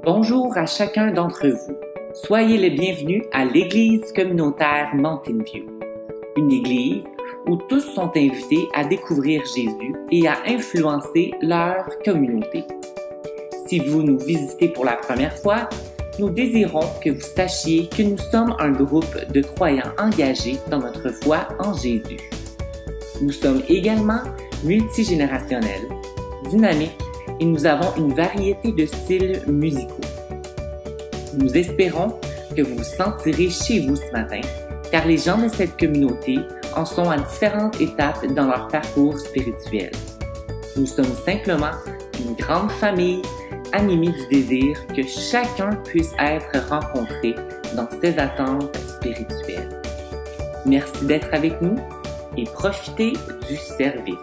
Bonjour à chacun d'entre vous. Soyez les bienvenus à l'Église communautaire Mountain View, une église où tous sont invités à découvrir Jésus et à influencer leur communauté. Si vous nous visitez pour la première fois, nous désirons que vous sachiez que nous sommes un groupe de croyants engagés dans notre foi en Jésus. Nous sommes également multigénérationnels, dynamiques et nous avons une variété de styles musicaux. Nous espérons que vous vous sentirez chez vous ce matin, car les gens de cette communauté en sont à différentes étapes dans leur parcours spirituel. Nous sommes simplement une grande famille animée du désir que chacun puisse être rencontré dans ses attentes spirituelles. Merci d'être avec nous et profitez du service.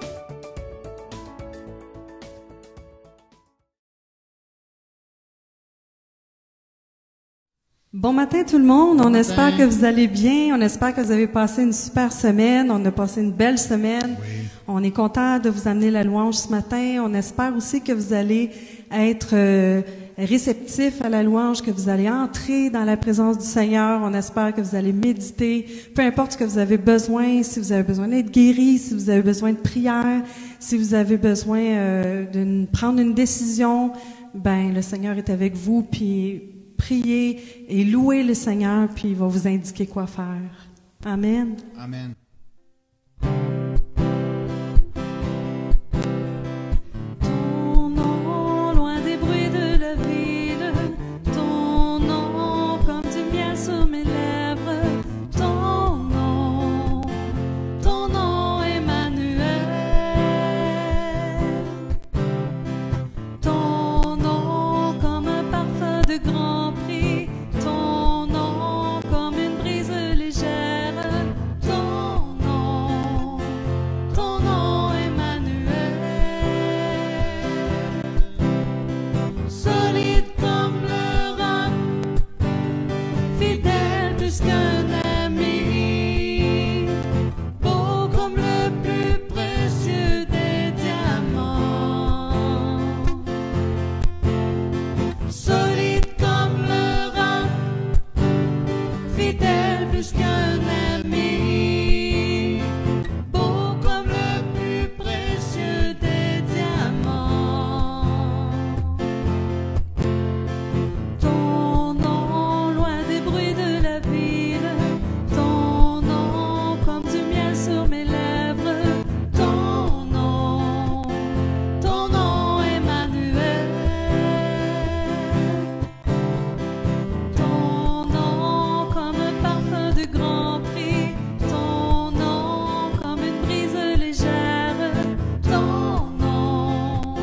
Bon matin tout le monde, on espère que vous allez bien, on espère que vous avez passé une super semaine, on a passé une belle semaine. Oui. On est content de vous amener la louange ce matin, on espère aussi que vous allez être réceptifs à la louange, que vous allez entrer dans la présence du Seigneur, on espère que vous allez méditer, peu importe ce que vous avez besoin, si vous avez besoin d'être guéri, si vous avez besoin de prière, si vous avez besoin de prendre une décision, ben le Seigneur est avec vous, puis priez et louez le Seigneur, puis il va vous indiquer quoi faire. Amen. Amen. Ton nom, loin des bruits de la ville, ton nom, comme du miel sur mes lèvres, ton nom, Emmanuel. Ton nom, comme un parfum de grand prix, ton nom comme une brise légère, ton nom Emmanuel. Solide comme le roc, fidèle plus qu'un ami, beau comme le plus précieux des diamants. Solide comme le roc, fidèle plus qu'un ami, beau comme le plus précieux des diamants. Ton nom, loin des bruits de la ville, ton nom comme du miel sur mes lèvres, ton nom Emmanuel. Ton nom comme un parfum de grand prix, ton nom comme une brise légère, ton nom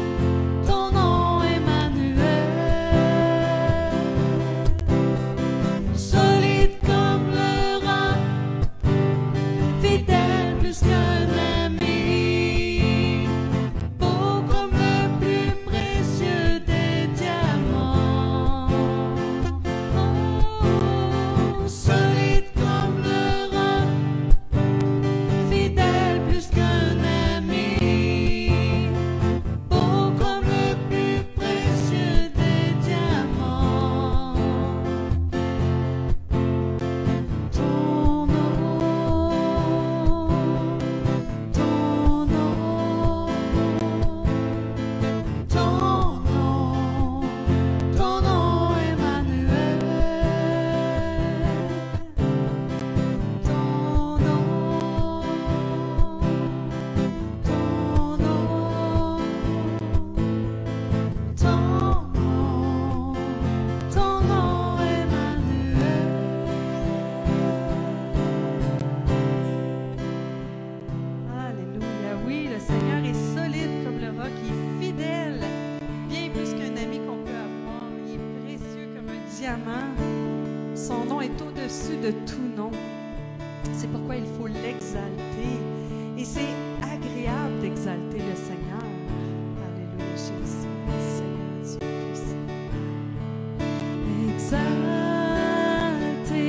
Emmanuel. Solide comme le roc, fidèle plus qu'un ami, beau comme le plus précieux des diamants. Solide comme le roc, fidèle plus qu'un ami, beau comme le plus précieux des diamants. Ton nom Emmanuel. Ton nom Emmanuel. Alléluia, oui, le Seigneur est solide comme le roc, il est fidèle, bien plus qu'un ami qu'on peut avoir, il est précieux comme un diamant, son nom est au-dessus de tout nom, c'est pourquoi il faut l'exalter, et c'est agréable d'exalter le Seigneur. Alléluia, Jésus, Seigneur Dieu puissant. Exalté,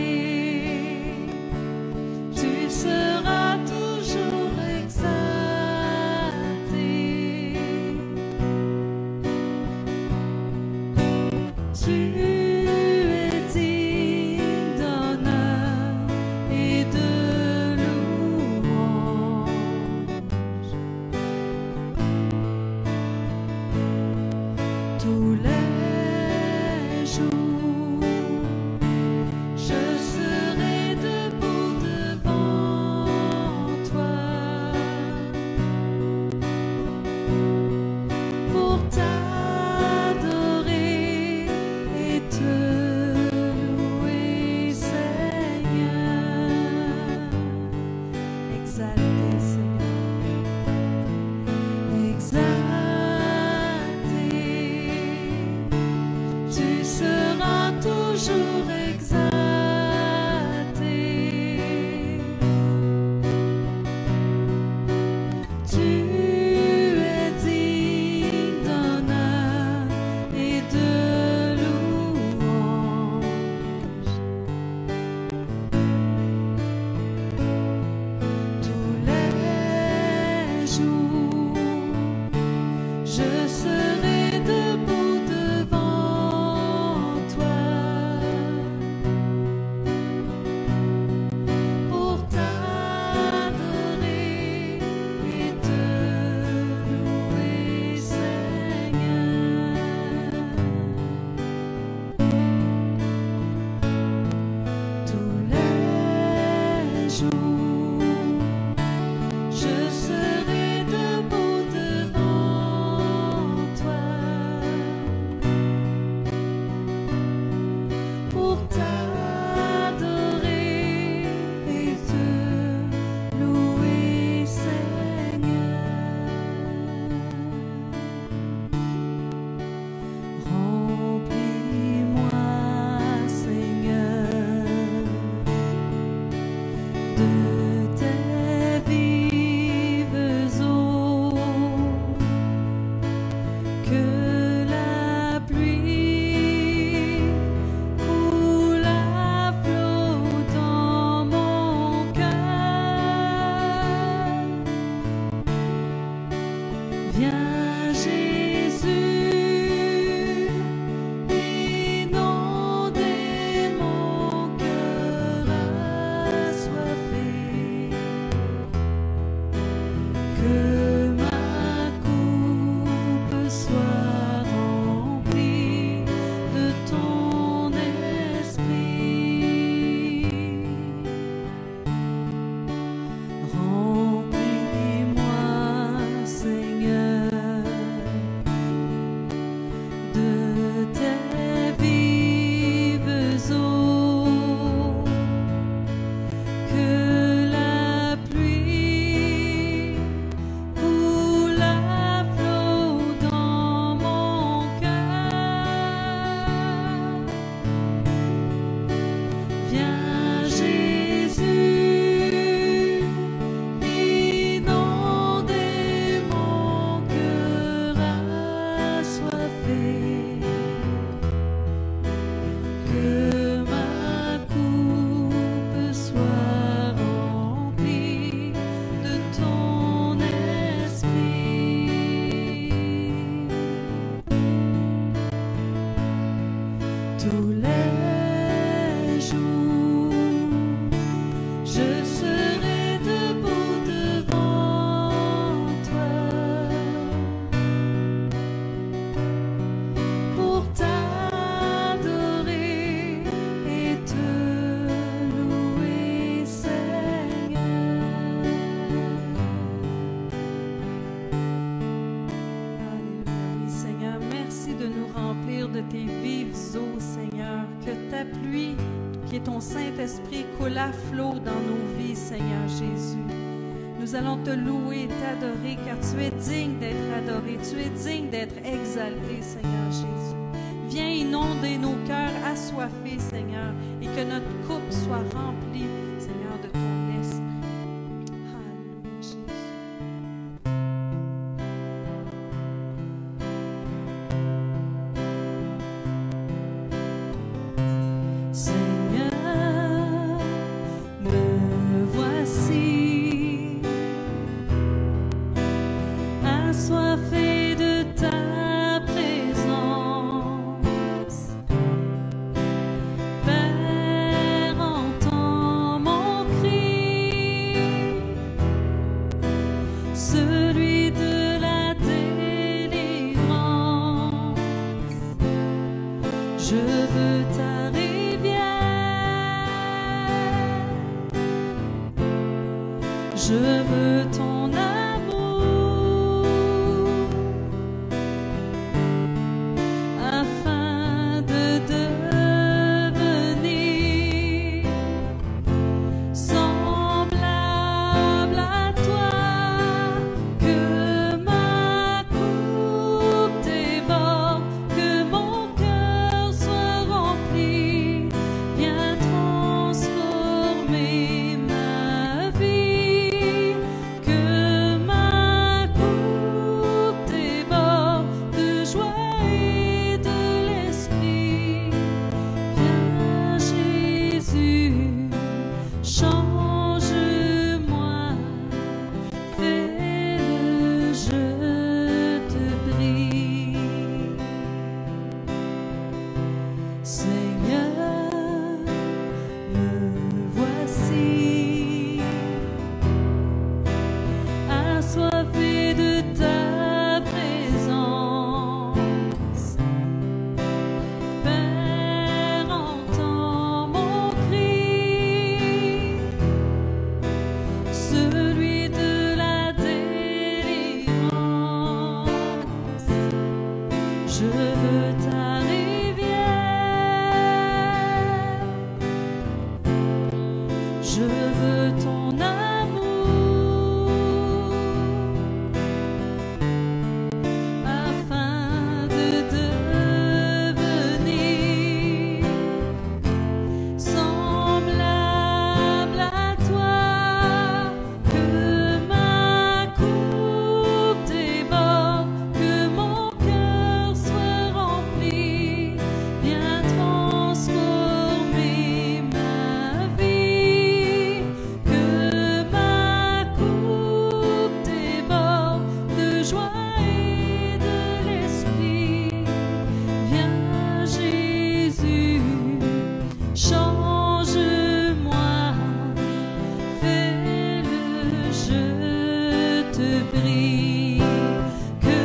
tu seras toujours exalté. Tu Saint-Esprit coule à flot dans nos vies, Seigneur Jésus. Nous allons te louer, t'adorer, car tu es digne d'être adoré, tu es digne d'être exalté, Seigneur Jésus. Viens inonder nos cœurs assoiffés, Seigneur, et que notre coupe soit remplie, Seigneur, de ton esprit. Alléluia, Jésus. Je veux ton amour afin de devenir semblable à toi, que ma coupe déborde, que mon cœur soit rempli Je veux ta rivière, je veux ton amour, afin de devenir semblable à toi, que ma coupe déborde, que mon cœur soit rempli, viens transformer ma vie, que ma coupe déborde de joie et de l'esprit, viens Jésus, change-moi, fais-le, je te prie, que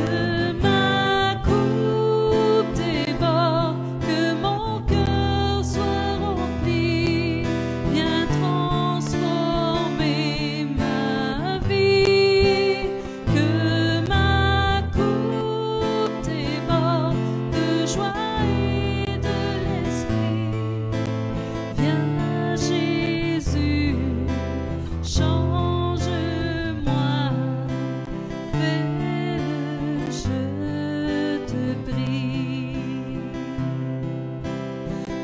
ma coupe déborde, que mon cœur soit rempli, viens transformer ma vie, que ma coupe déborde de joie et de l'esprit, viens Jésus, change-moi, fais-le, je te prie.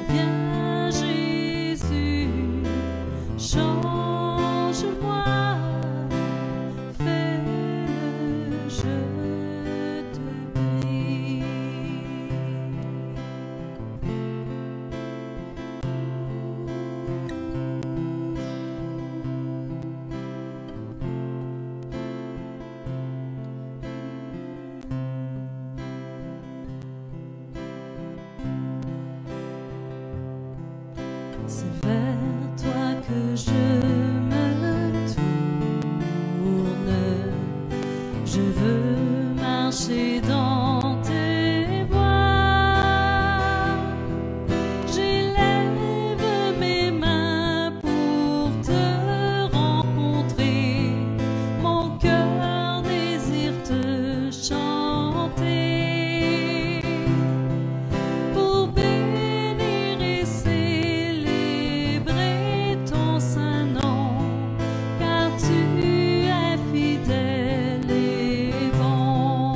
Viens Jésus, change-moi, fais-le, je te prie. C'est vers toi que je me tourne, je veux marcher dans tes voies, j'élève mes mains pour te rencontrer, mon cœur désire te chanter, pour bénir et célébrer ton saint nom, car tu es fidèle et bon.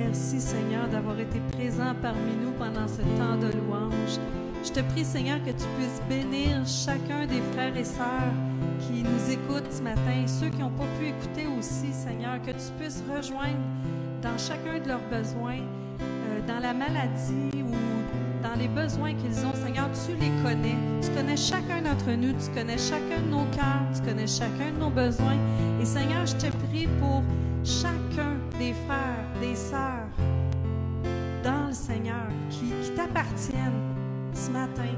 Merci, Seigneur, d'avoir été présent parmi nous pendant ce temps de louange. Je te prie, Seigneur, que tu puisses bénir chacun des frères et sœurs qui nous écoutent ce matin, ceux qui n'ont pas pu écouter aussi, Seigneur, que tu puisses rejoindre dans chacun de leurs besoins, dans la maladie ou dans les besoins qu'ils ont. Seigneur, tu les connais. Tu connais chacun d'entre nous, tu connais chacun de nos cœurs, tu connais chacun de nos besoins. Et Seigneur, je te prie pour chacun des frères, des sœurs dans le Seigneur qui t'appartiennent ce matin,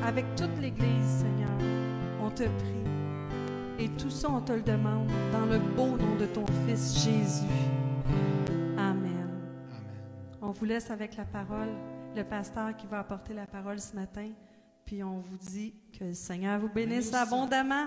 avec toute l'Église, Seigneur, on te prie. Et tout ça, on te le demande dans le beau nom de ton Fils Jésus. Amen. On vous laisse avec la parole, le pasteur qui va apporter la parole ce matin, puis on vous dit que le Seigneur vous bénisse abondamment.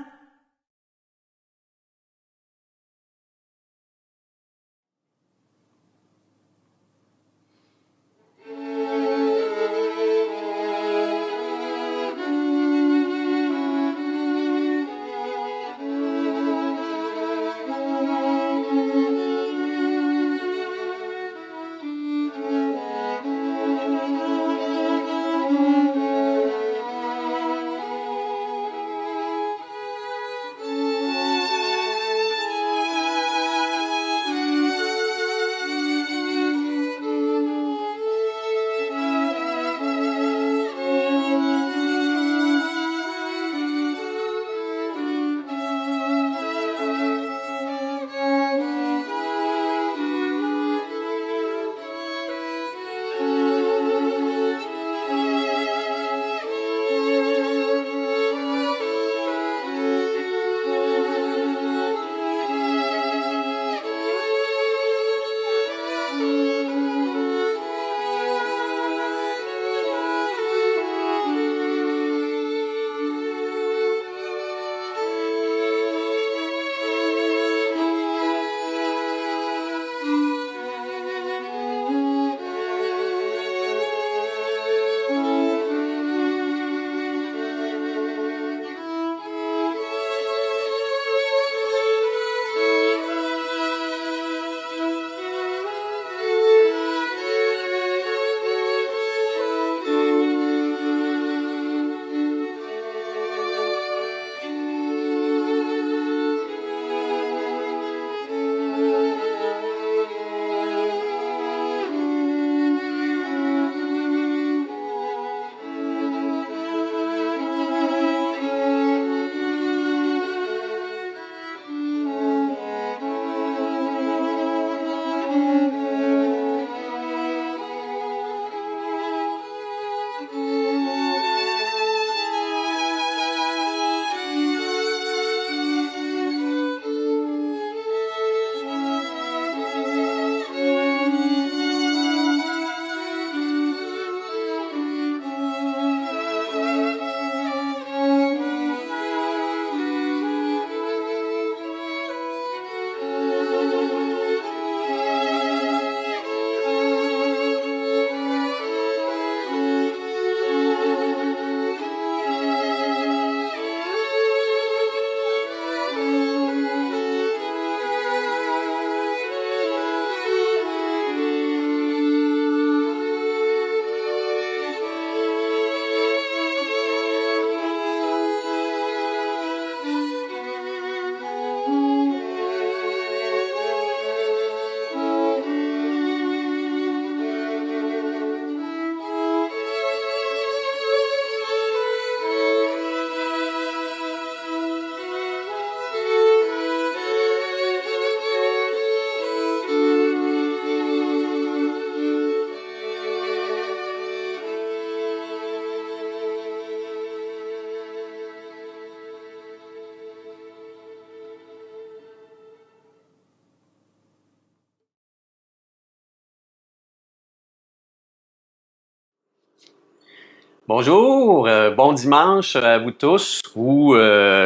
Bonjour, bon dimanche à vous tous, ou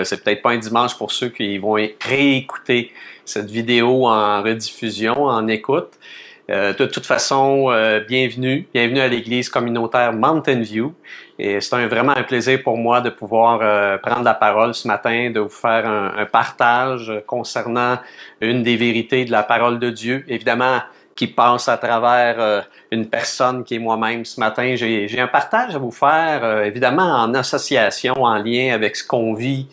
c'est peut-être pas un dimanche pour ceux qui vont réécouter cette vidéo en rediffusion, en écoute. De toute façon, bienvenue à l'Église communautaire Mountain View. Et c'est vraiment un plaisir pour moi de pouvoir prendre la parole ce matin, de vous faire un partage concernant une des vérités de la parole de Dieu. Évidemment, qui passe à travers une personne qui est moi-même ce matin. J'ai un partage à vous faire, évidemment en association, en lien avec ce qu'on vit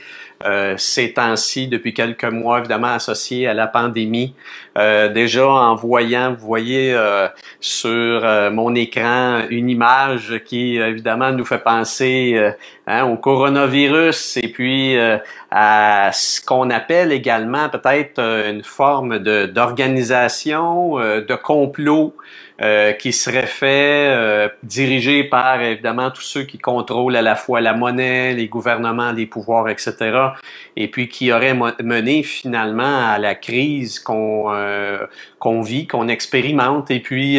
ces temps-ci, depuis quelques mois, évidemment associé à la pandémie. Déjà en voyant, vous voyez sur mon écran une image qui évidemment nous fait penser au coronavirus et puis à ce qu'on appelle également peut-être une forme d'organisation, de complot qui serait fait, dirigé par évidemment tous ceux qui contrôlent à la fois la monnaie, les gouvernements, les pouvoirs, etc. Et puis qui aurait mené finalement à la crise qu'on vit, qu'on expérimente, et puis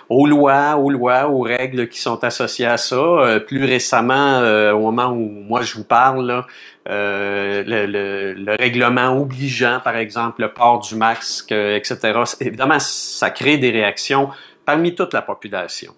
aux lois, aux règles qui sont associées à ça. Plus récemment, au moment où moi je vous parle, là, le règlement obligeant, par exemple, le port du masque, etc. Évidemment, ça crée des réactions parmi toute la population.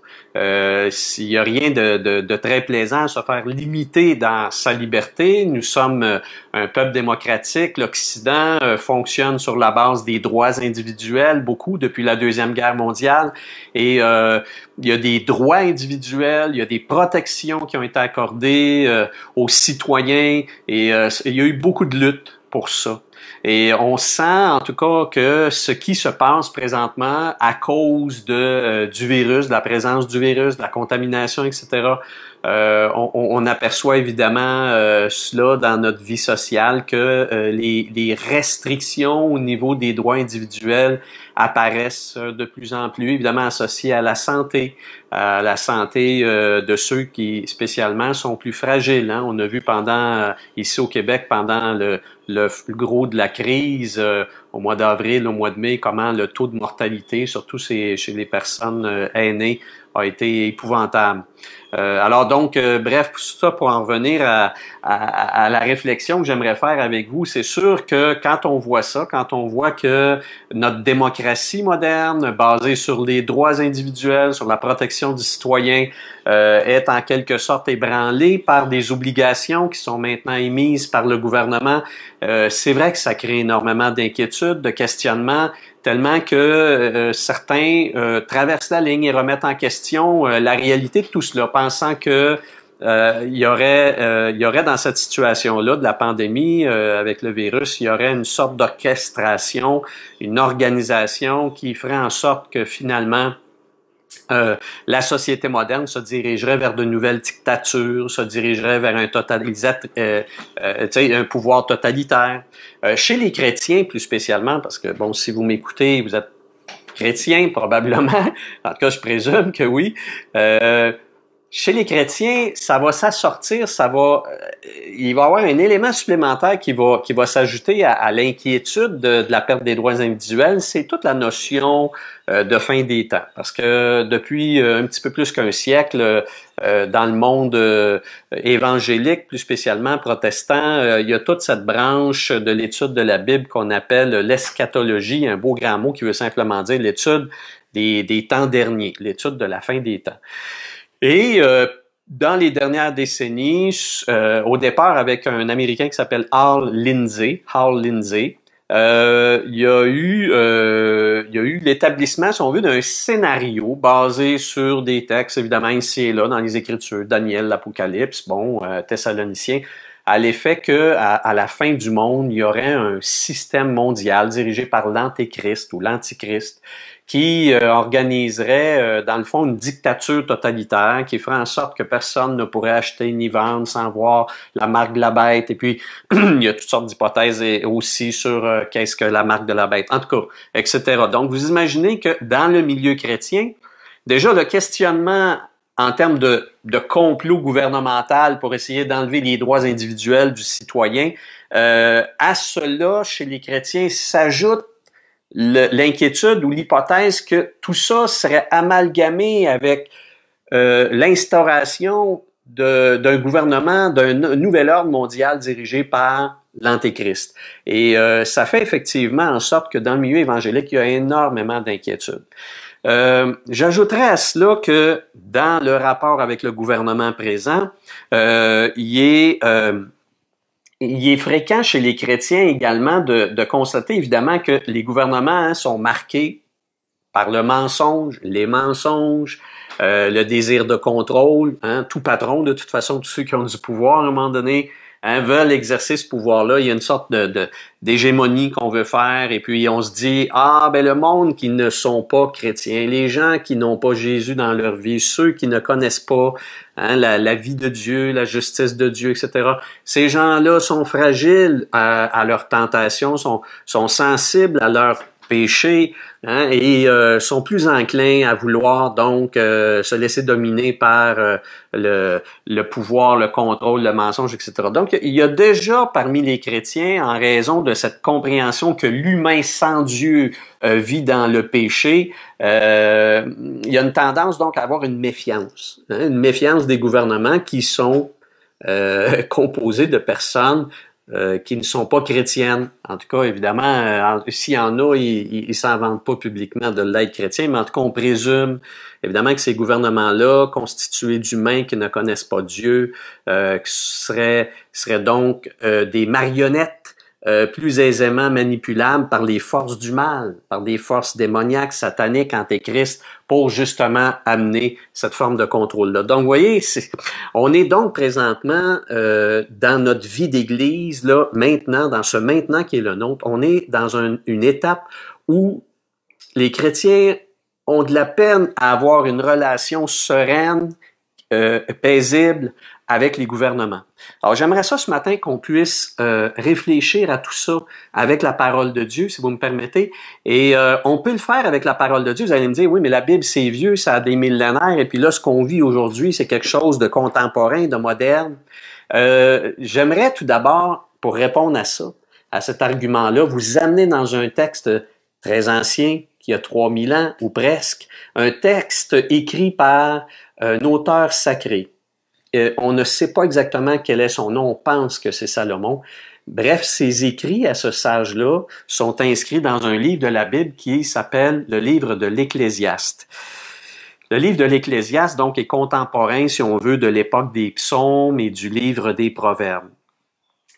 S'il n'y a rien de très plaisant à se faire limiter dans sa liberté, nous sommes un peuple démocratique. L'Occident fonctionne sur la base des droits individuels, beaucoup depuis la Deuxième Guerre mondiale. Et il y a des droits individuels, il y a des protections qui ont été accordées aux citoyens, et il y a eu beaucoup de luttes pour ça. Et on sent en tout cas que ce qui se passe présentement à cause du virus, de la présence du virus, de la contamination, etc., on aperçoit évidemment cela dans notre vie sociale, que les restrictions au niveau des droits individuels apparaissent de plus en plus, évidemment associées à la santé de ceux qui spécialement sont plus fragiles. Hein. On a vu ici au Québec, pendant le gros de la crise, au mois d'avril, au mois de mai, comment le taux de mortalité, surtout chez les personnes aînées, a été épouvantable. Alors donc, bref, tout ça pour en revenir à la réflexion que j'aimerais faire avec vous, c'est sûr que quand on voit ça, quand on voit que notre démocratie moderne, basée sur les droits individuels, sur la protection du citoyen, est en quelque sorte ébranlée par des obligations qui sont maintenant émises par le gouvernement, c'est vrai que ça crée énormément d'inquiétudes, de questionnements, tellement que certains traversent la ligne et remettent en question la réalité de tout cela, pensant que il y aurait dans cette situation-là de la pandémie avec le virus, il y aurait une sorte d'orchestration, une organisation qui ferait en sorte que finalement la société moderne se dirigerait vers de nouvelles dictatures, se dirigerait vers un pouvoir totalitaire. Chez les chrétiens plus spécialement, parce que bon, si vous m'écoutez, vous êtes chrétien probablement, en tout cas je présume que oui. Chez les chrétiens, ça va s'assortir, il va y avoir un élément supplémentaire qui va s'ajouter à l'inquiétude de la perte des droits individuels, c'est toute la notion de fin des temps. Parce que depuis un petit peu plus qu'un siècle, dans le monde évangélique, plus spécialement protestant, il y a toute cette branche de l'étude de la Bible qu'on appelle l'eschatologie, un beau grand mot qui veut simplement dire l'étude des temps derniers, l'étude de la fin des temps. Et dans les dernières décennies, au départ avec un Américain qui s'appelle Hal Lindsey, il y a eu l'établissement, si on veut, d'un scénario basé sur des textes, évidemment, ici et là, dans les Écritures, Daniel, l'Apocalypse, Thessaloniciens, à l'effet que à la fin du monde, il y aurait un système mondial dirigé par l'Antéchrist ou l'Antichrist, qui organiserait, dans le fond, une dictature totalitaire qui ferait en sorte que personne ne pourrait acheter ni vendre sans voir la marque de la bête. Et puis, il y a toutes sortes d'hypothèses aussi sur qu'est-ce que la marque de la bête, en tout cas, etc. Donc, vous imaginez que dans le milieu chrétien, déjà, le questionnement en termes de complot gouvernemental pour essayer d'enlever les droits individuels du citoyen, à cela, chez les chrétiens, s'ajoute l'inquiétude ou l'hypothèse que tout ça serait amalgamé avec l'instauration d'un gouvernement, d'un nouvel ordre mondial dirigé par l'Antéchrist. Et ça fait effectivement en sorte que dans le milieu évangélique, il y a énormément d'inquiétudes. J'ajouterais à cela que dans le rapport avec le gouvernement présent, il est fréquent chez les chrétiens également de constater évidemment que les gouvernements sont marqués par le mensonge, les mensonges, le désir de contrôle. Hein, tout patron, de toute façon, tous ceux qui ont du pouvoir à un moment donné, hein, veulent exercer ce pouvoir-là. Il y a une sorte d'hégémonie qu'on veut faire, et puis on se dit, ah, ben le monde qui ne sont pas chrétiens, les gens qui n'ont pas Jésus dans leur vie, ceux qui ne connaissent pas hein, la vie de Dieu, la justice de Dieu, etc. Ces gens-là sont fragiles à leur tentation, sont sensibles à leur péché, hein, et sont plus enclins à vouloir donc se laisser dominer par le pouvoir, le contrôle, le mensonge, etc. Donc, il y a déjà parmi les chrétiens, en raison de cette compréhension que l'humain sans Dieu vit dans le péché, il y a une tendance donc à avoir une méfiance, hein, une méfiance des gouvernements qui sont composés de personnes qui ne sont pas chrétiennes. En tout cas, évidemment, s'il y en a, ils s'en vantent pas publiquement de l'être chrétien, mais en tout cas, on présume évidemment que ces gouvernements-là, constitués d'humains qui ne connaissent pas Dieu, seraient donc des marionnettes plus aisément manipulables par les forces du mal, par des forces démoniaques, sataniques, antéchrist, pour justement amener cette forme de contrôle-là. Donc, vous voyez, on est donc présentement dans notre vie d'Église, là, maintenant, dans ce maintenant qui est le nôtre, on est dans une étape où les chrétiens ont de la peine à avoir une relation sereine, paisible avec les gouvernements. Alors, j'aimerais ça ce matin qu'on puisse réfléchir à tout ça avec la parole de Dieu, si vous me permettez. Et on peut le faire avec la parole de Dieu. Vous allez me dire, oui, mais la Bible, c'est vieux, ça a des millénaires, et puis là, ce qu'on vit aujourd'hui, c'est quelque chose de contemporain, de moderne. J'aimerais tout d'abord, pour répondre à ça, à cet argument-là, vous amener dans un texte très ancien, qui a 3000 ans, ou presque, un texte écrit par un auteur sacré. On ne sait pas exactement quel est son nom, on pense que c'est Salomon. Bref, ses écrits à ce sage-là sont inscrits dans un livre de la Bible qui s'appelle le livre de l'Ecclésiaste. Le livre de l'Ecclésiaste, donc, est contemporain, si on veut, de l'époque des psaumes et du livre des proverbes.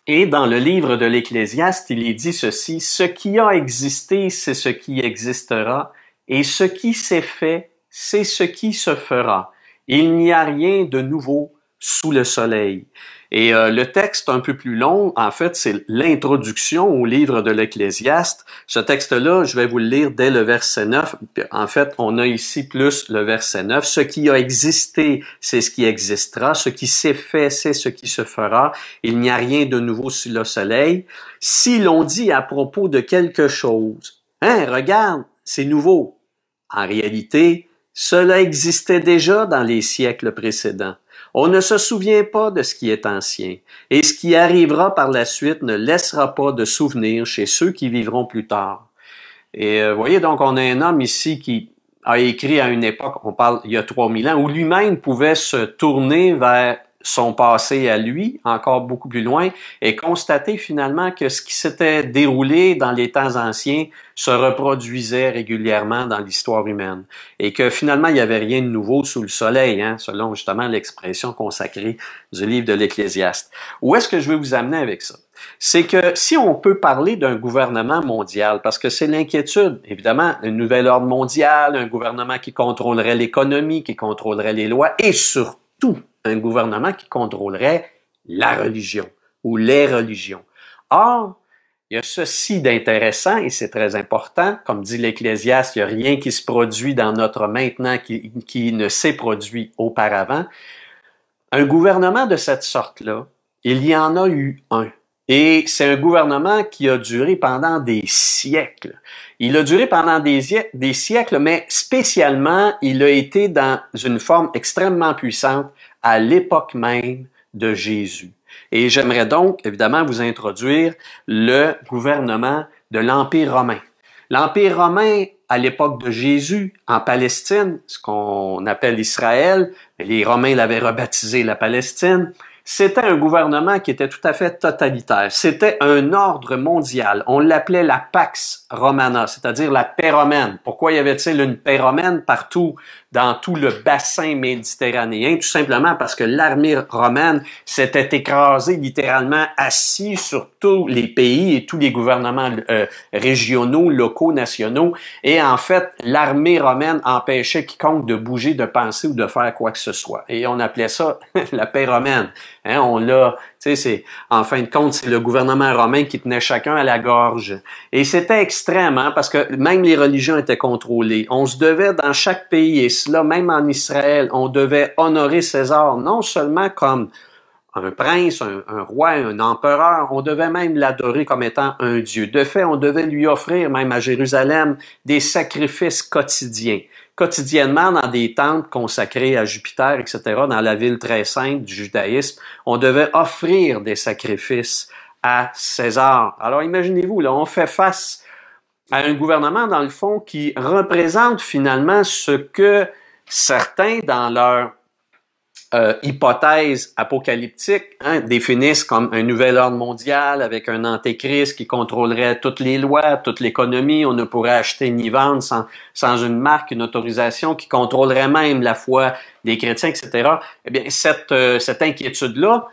Et dans le livre de l'Ecclésiaste, il est dit ceci, « Ce qui a existé, c'est ce qui existera, et ce qui s'est fait, c'est ce qui se fera. Il n'y a rien de nouveau sous le soleil. » Et le texte un peu plus long, en fait, c'est l'introduction au livre de l'Ecclésiaste. Ce texte-là, je vais vous le lire dès le verset 9. En fait, on a ici plus le verset 9. « Ce qui a existé, c'est ce qui existera. Ce qui s'est fait, c'est ce qui se fera. Il n'y a rien de nouveau sous le soleil. Si l'on dit à propos de quelque chose, « Hein, regarde, c'est nouveau. » En réalité, cela existait déjà dans les siècles précédents. On ne se souvient pas de ce qui est ancien, et ce qui arrivera par la suite ne laissera pas de souvenir chez ceux qui vivront plus tard. Et vous voyez, donc, on a un homme ici qui a écrit à une époque, on parle il y a 3000 ans, où lui-même pouvait se tourner vers son passé à lui, encore beaucoup plus loin, et constater finalement que ce qui s'était déroulé dans les temps anciens se reproduisait régulièrement dans l'histoire humaine. Et que finalement, il n'y avait rien de nouveau sous le soleil, hein, selon justement l'expression consacrée du livre de l'Ecclésiaste. Où est-ce que je veux vous amener avec ça? C'est que si on peut parler d'un gouvernement mondial, parce que c'est l'inquiétude, évidemment, un nouvel ordre mondial, un gouvernement qui contrôlerait l'économie, qui contrôlerait les lois, et surtout, un gouvernement qui contrôlerait la religion ou les religions. Or, il y a ceci d'intéressant et c'est très important. Comme dit l'Ecclésiaste, il n'y a rien qui se produit dans notre maintenant qui ne s'est produit auparavant. Un gouvernement de cette sorte-là, il y en a eu un. Et c'est un gouvernement qui a duré pendant des siècles. Il a duré pendant des siècles, mais spécialement, il a été dans une forme extrêmement puissante à l'époque même de Jésus. Et j'aimerais donc, évidemment, vous introduire le gouvernement de l'Empire romain. L'Empire romain, à l'époque de Jésus, en Palestine, ce qu'on appelle Israël, les Romains l'avaient rebaptisé la Palestine, C'était un gouvernement qui était tout à fait totalitaire. C'était un ordre mondial. On l'appelait la Pax Romana, c'est-à-dire la paix romaine. Pourquoi y avait-il une paix romaine partout dans tout le bassin méditerranéen? Tout simplement parce que l'armée romaine s'était écrasée, littéralement assis sur tous les pays et tous les gouvernements régionaux, locaux, nationaux. Et en fait, l'armée romaine empêchait quiconque de bouger, de penser ou de faire quoi que ce soit. Et on appelait ça la paix romaine. Hein, on l'a, tu sais, c'est, en fin de compte, c'est le gouvernement romain qui tenait chacun à la gorge. Et c'était extrême, hein, parce que même les religions étaient contrôlées. On se devait dans chaque pays, et cela même en Israël, on devait honorer César non seulement comme un prince, un roi, un empereur, on devait même l'adorer comme étant un dieu. De fait, on devait lui offrir, même à Jérusalem, des sacrifices quotidiens. Quotidiennement, dans des temples consacrés à Jupiter, etc., dans la ville très sainte du judaïsme, on devait offrir des sacrifices à César. Alors imaginez-vous, là, on fait face à un gouvernement, dans le fond, qui représente finalement ce que certains, dans leur hypothèse apocalyptique, hein, définissent comme un nouvel ordre mondial avec un antéchrist qui contrôlerait toutes les lois, toute l'économie. On ne pourrait acheter ni vendre sans une marque, une autorisation qui contrôlerait même la foi des chrétiens, etc. Eh bien, cette inquiétude-là,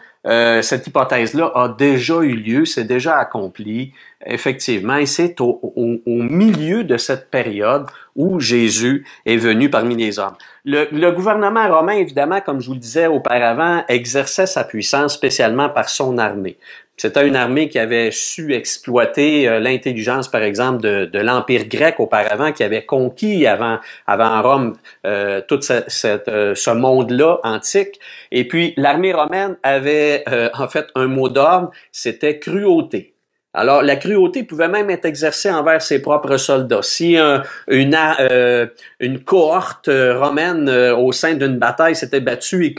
cette hypothèse-là a déjà eu lieu, c'est déjà accompli, effectivement, et c'est au milieu de cette période où Jésus est venu parmi les hommes. Le gouvernement romain, évidemment, comme je vous le disais auparavant, exerçait sa puissance spécialement par son armée. C'était une armée qui avait su exploiter l'intelligence, par exemple, de l'Empire grec auparavant, qui avait conquis avant Rome tout ce monde-là antique. Et puis, l'armée romaine avait en fait un mot d'ordre, c'était cruauté. Alors, la cruauté pouvait même être exercée envers ses propres soldats. Si une cohorte romaine au sein d'une bataille s'était battue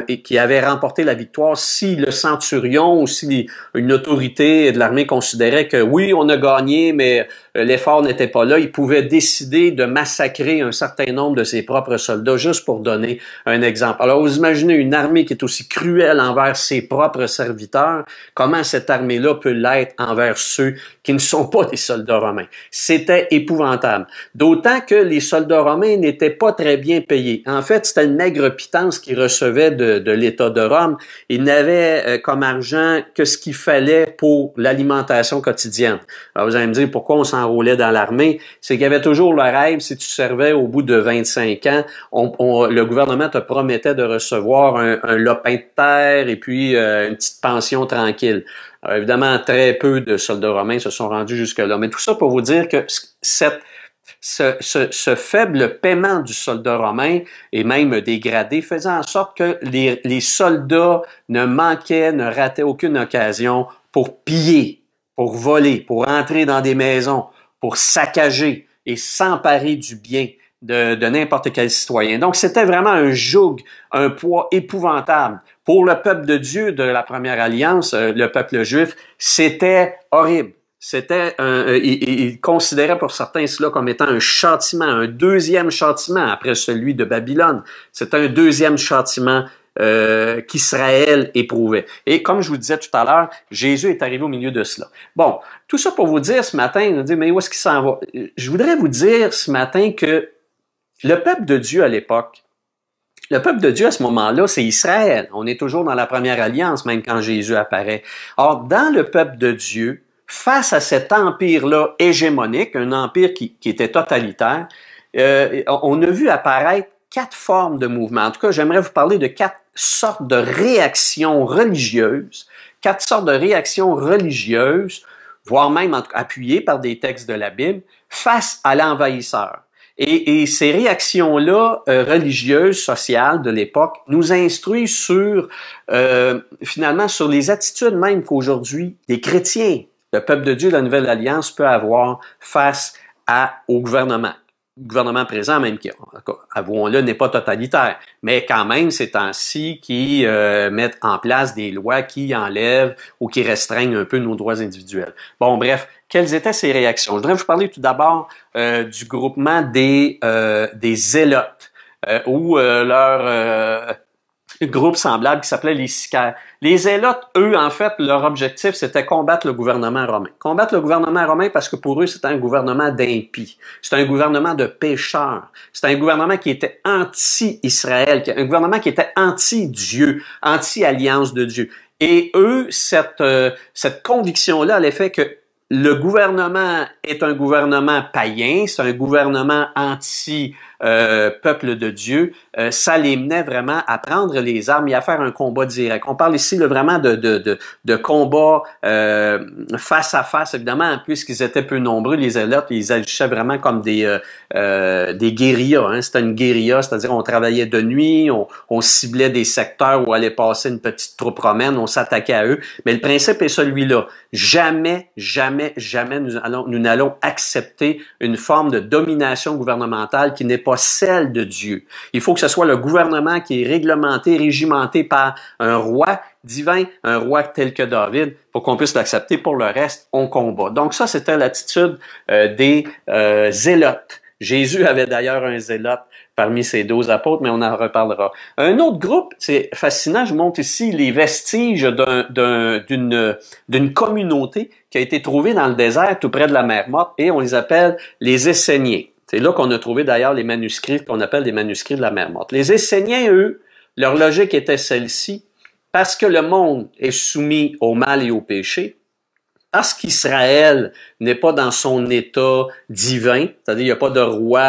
et qui avait remporté la victoire, si le centurion ou si une autorité de l'armée considérait que oui, on a gagné, mais l'effort n'était pas là, il pouvait décider de massacrer un certain nombre de ses propres soldats, juste pour donner un exemple. Alors, vous imaginez une armée qui est aussi cruelle envers ses propres serviteurs, comment cette armée-là peut l'être envers ceux qui ne sont pas des soldats romains. C'était épouvantable. D'autant que les soldats romains n'étaient pas très bien payés. En fait, c'était une maigre pitance qu'ils recevaient de l'État de Rome. Ils n'avaient comme argent que ce qu'il fallait pour l'alimentation quotidienne. Alors, vous allez me dire pourquoi on s'enrôlait dans l'armée. C'est qu'il y avait toujours le rêve, si tu servais au bout de 25 ans, le gouvernement te promettait de recevoir un lopin de terre et puis une petite pension tranquille. Alors, évidemment, très peu de soldats romains se sont rendus jusque-là. Mais tout ça pour vous dire que ce faible paiement du soldat romain et même dégradé faisait en sorte que les soldats ne rataient aucune occasion pour piller, pour voler, pour entrer dans des maisons, pour saccager et s'emparer du bien de n'importe quel citoyen. Donc, c'était vraiment un joug, un poids épouvantable. Pour le peuple de Dieu de la Première Alliance, le peuple juif, c'était horrible. C'était il considérait pour certains cela comme étant un châtiment, un deuxième châtiment après celui de Babylone. C'était un deuxième châtiment qu'Israël éprouvait. Et comme je vous disais tout à l'heure, Jésus est arrivé au milieu de cela. Bon, tout ça pour vous dire ce matin, vous dire, mais où est-ce qu'il s'en va? Je voudrais vous dire ce matin que le peuple de Dieu à l'époque, le peuple de Dieu à ce moment-là, c'est Israël. On est toujours dans la Première Alliance, même quand Jésus apparaît. Or, dans le peuple de Dieu, face à cet empire-là hégémonique, un empire qui était totalitaire, on a vu apparaître 4 formes de mouvements. En tout cas, j'aimerais vous parler de 4 sortes de réactions religieuses, 4 sortes de réactions religieuses, voire même appuyées par des textes de la Bible, face à l'envahisseur. Et ces réactions-là religieuses, sociales de l'époque, nous instruisent sur, finalement, sur les attitudes même qu'aujourd'hui les chrétiens, le peuple de Dieu de la Nouvelle Alliance peut avoir face au gouvernement. Le gouvernement présent, même qui, avouons-le, n'est pas totalitaire, mais quand même, ces temps-ci qui mettent en place des lois qui enlèvent ou qui restreignent un peu nos droits individuels. Bon, bref, quelles étaient ces réactions? Je voudrais vous parler tout d'abord du groupement des zélotes, où leur groupe semblable qui s'appelait les Sicaires. Les Zélotes, eux, en fait, leur objectif, c'était combattre le gouvernement romain. Combattre le gouvernement romain parce que pour eux, c'était un gouvernement d'impies. C'était un gouvernement de pécheurs. C'était un gouvernement qui était anti-Israël, un gouvernement qui était anti-Dieu, anti-alliance de Dieu. Et eux, cette conviction-là, elle fait que le gouvernement est un gouvernement païen, c'est un gouvernement anti-peuple de Dieu. Ça les menait vraiment à prendre les armes et à faire un combat direct. On parle ici là, vraiment de combat face à face, évidemment, puisqu'ils étaient peu nombreux, les Zélotes, ils agissaient vraiment comme des guérillas. Hein. C'était une guérilla, c'est-à-dire on travaillait de nuit, on ciblait des secteurs où allait passer une petite troupe romaine, on s'attaquait à eux. Mais le principe est celui-là. Jamais nous n'allons accepter une forme de domination gouvernementale qui n'est pas celle de Dieu. Il faut que ce soit le gouvernement qui est réglementé, régimenté par un roi divin, un roi tel que David, pour qu'on puisse l'accepter. Pour le reste, on combat. Donc ça, c'était l'attitude des zélotes. Jésus avait d'ailleurs un zélote parmi ses 12 apôtres, mais on en reparlera. Un autre groupe, c'est fascinant, je montre ici les vestiges d'une communauté qui a été trouvée dans le désert tout près de la mer Morte, et on les appelle les Esséniens. C'est là qu'on a trouvé d'ailleurs les manuscrits qu'on appelle les manuscrits de la mer Morte. Les Esséniens, eux, leur logique était celle-ci: parce que le monde est soumis au mal et au péché, parce qu'Israël n'est pas dans son état divin, c'est-à-dire il n'y a pas de roi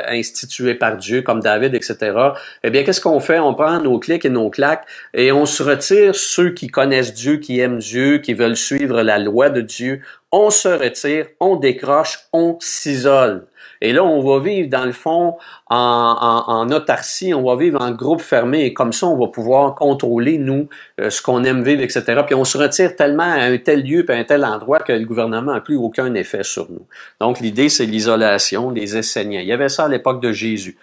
institué par Dieu comme David, etc., eh bien, qu'est-ce qu'on fait? On prend nos clics et nos claques et on se retire, ceux qui connaissent Dieu, qui aiment Dieu, qui veulent suivre la loi de Dieu, on se retire, on décroche, on s'isole. Et là, on va vivre, dans le fond, en autarcie, on va vivre en groupe fermé, et comme ça, on va pouvoir contrôler, nous, ce qu'on aime vivre, etc. Puis on se retire tellement à un tel lieu, puis à un tel endroit, que le gouvernement n'a plus aucun effet sur nous. Donc, l'idée, c'est l'isolation, les Esséniens. Il y avait ça à l'époque de Jésus.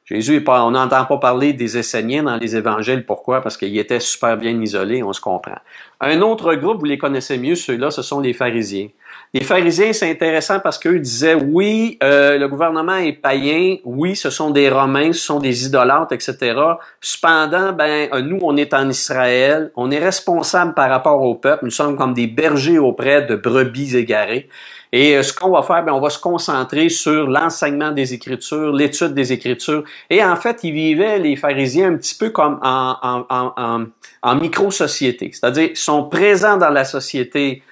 Jésus, on n'entend pas parler des Esséniens dans les évangiles. Pourquoi? Parce qu'ils étaient super bien isolés, on se comprend. Un autre groupe, vous les connaissez mieux, ceux-là, ce sont les pharisiens. Les pharisiens, c'est intéressant parce qu'eux disaient, oui, le gouvernement est païen, oui, ce sont des Romains, ce sont des idolâtres, etc. Cependant, nous, on est en Israël, on est responsable par rapport au peuple, nous sommes comme des bergers auprès de brebis égarées. Et ce qu'on va faire, on va se concentrer sur l'enseignement des Écritures, l'étude des Écritures. Et en fait, ils vivaient, les pharisiens, un petit peu comme en micro-société. C'est-à-dire, ils sont présents dans la société